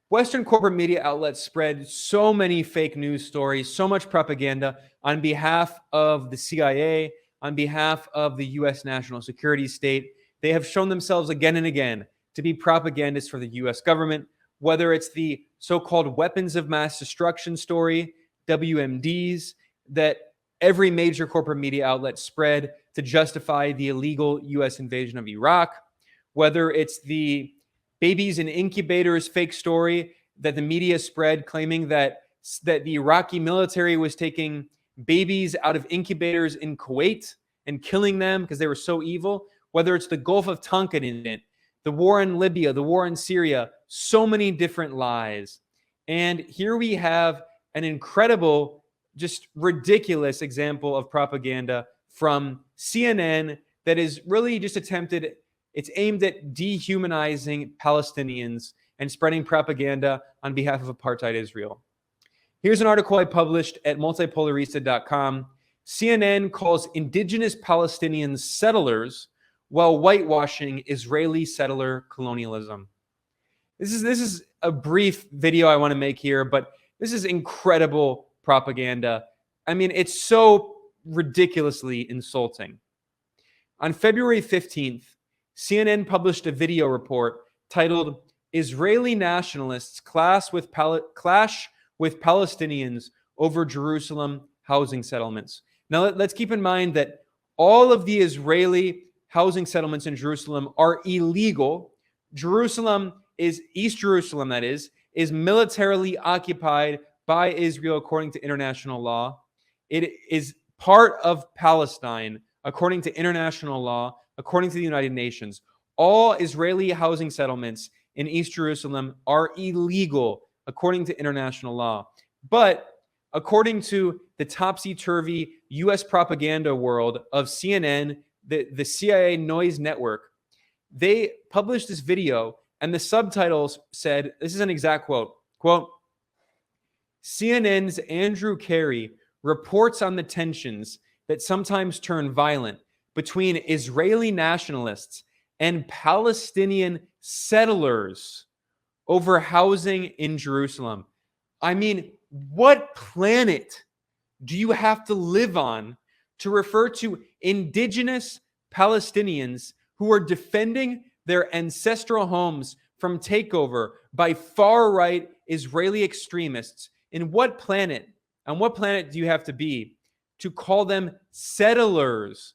Western corporate media outlets spread so many fake news stories, so much propaganda on behalf of the CIA, on behalf of the US national security state. They have shown themselves again and again to be propagandists for the US government, whether it's the so-called weapons of mass destruction story, WMDs, that every major corporate media outlet spread to justify the illegal US invasion of Iraq, whether it's the babies in incubators fake story that the media spread claiming that the Iraqi military was taking babies out of incubators in Kuwait and killing them because they were so evil, whether it's the Gulf of Tonkin incident, the war in Libya, the war in Syria, so many different lies. And here we have an incredible, just ridiculous example of propaganda from CNN that is really just attempted. It's aimed at dehumanizing Palestinians and spreading propaganda on behalf of apartheid Israel. Here's an article I published at multipolarista.com. CNN calls indigenous Palestinians settlers while whitewashing Israeli settler colonialism. This is a brief video I want to make here, but this is incredible propaganda. I mean, it's so ridiculously insulting. On February 15th, CNN published a video report titled "Israeli Nationalists Clash with Palestinians Over Jerusalem Housing Settlements." Now, let's keep in mind that all of the Israeli housing settlements in Jerusalem are illegal. Jerusalem is, East Jerusalem that is militarily occupied by Israel according to international law. It is part of Palestine according to international law, according to the United Nations. All Israeli housing settlements in East Jerusalem are illegal according to international law. But according to the topsy-turvy US propaganda world of CNN, the CIA noise network, they published this video and the subtitles said, this is an exact quote, "CNN's Andrew Carey reports on the tensions that sometimes turn violent between Israeli nationalists and Palestinian settlers over housing in Jerusalem." I mean, what planet do you have to live on to refer to indigenous Palestinians who are defending their ancestral homes from takeover by far-right Israeli extremists? On what planet do you have to be to call them settlers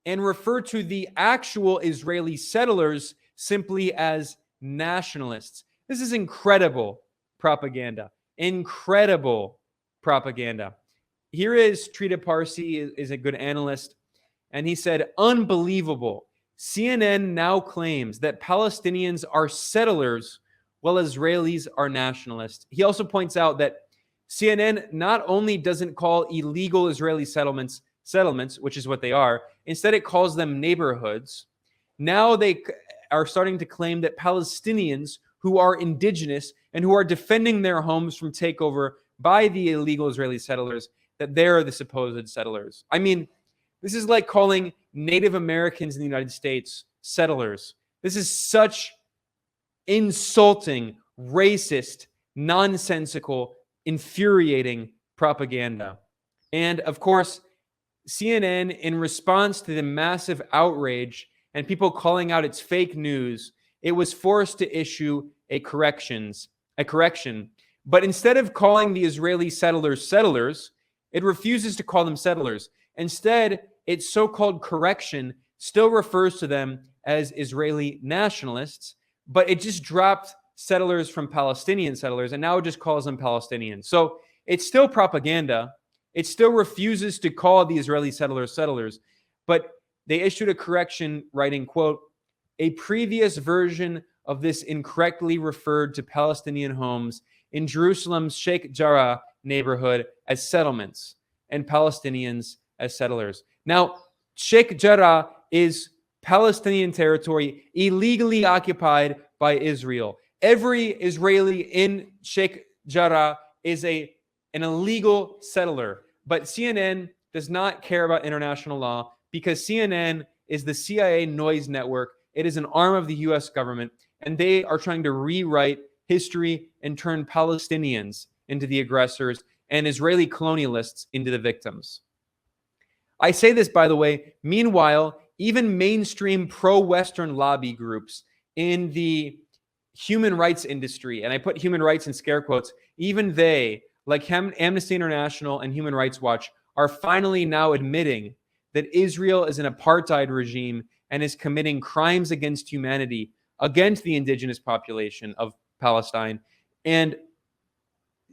and refer to the actual Israeli settlers simply as nationalists? This is incredible propaganda. Incredible propaganda. Here is Trita Parsi, is a good analyst, and he said, "Unbelievable. CNN now claims that Palestinians are settlers while Israelis are nationalists." He also points out that CNN not only doesn't call illegal Israeli settlements, which is what they are, instead it calls them neighborhoods. Now they are starting to claim that Palestinians who are indigenous and who are defending their homes from takeover by the illegal Israeli settlers, that they're the supposed settlers. I mean, this is like calling Native Americans in the United States settlers. This is such insulting, racist, nonsensical, infuriating propaganda. And of course, CNN, in response to the massive outrage and people calling out its fake news, it was forced to issue a correction. But instead of calling the Israeli settlers, it refuses to call them settlers. Instead, its so-called correction still refers to them as Israeli nationalists, but it just dropped settlers from Palestinian settlers, and now it just calls them Palestinians. So it's still propaganda. It still refuses to call the Israeli settlers, but they issued a correction writing, quote, "A previous version of this incorrectly referred to Palestinian homes in Jerusalem's Sheikh Jarrah neighborhood as settlements and Palestinians as settlers." Now, Sheikh Jarrah is Palestinian territory illegally occupied by Israel. Every Israeli in Sheikh Jarrah is an illegal settler. But CNN does not care about international law because CNN is the CIA noise network. It is an arm of the US government, and they are trying to rewrite history and turn Palestinians into the aggressors and Israeli colonialists into the victims. I say this, by the way, meanwhile, even mainstream pro-Western lobby groups in the human rights industry, and I put human rights in scare quotes, even they, like Amnesty International and Human Rights Watch, are finally now admitting that Israel is an apartheid regime and is committing crimes against humanity against the indigenous population of Palestine. And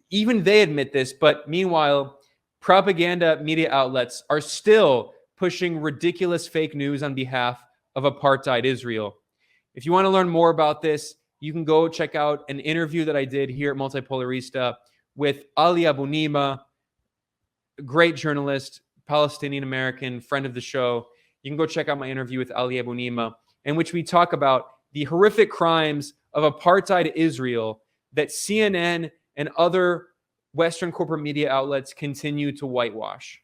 even they admit this, but meanwhile, propaganda media outlets are still pushing ridiculous fake news on behalf of apartheid Israel. If you want to learn more about this, you can go check out an interview that I did here at Multipolarista with Ali Abu Nima, a great journalist, Palestinian American, friend of the show. You can go check out my interview with Ali Abu Nima, in which we talk about the horrific crimes of apartheid Israel that CNN and other Western corporate media outlets continue to whitewash.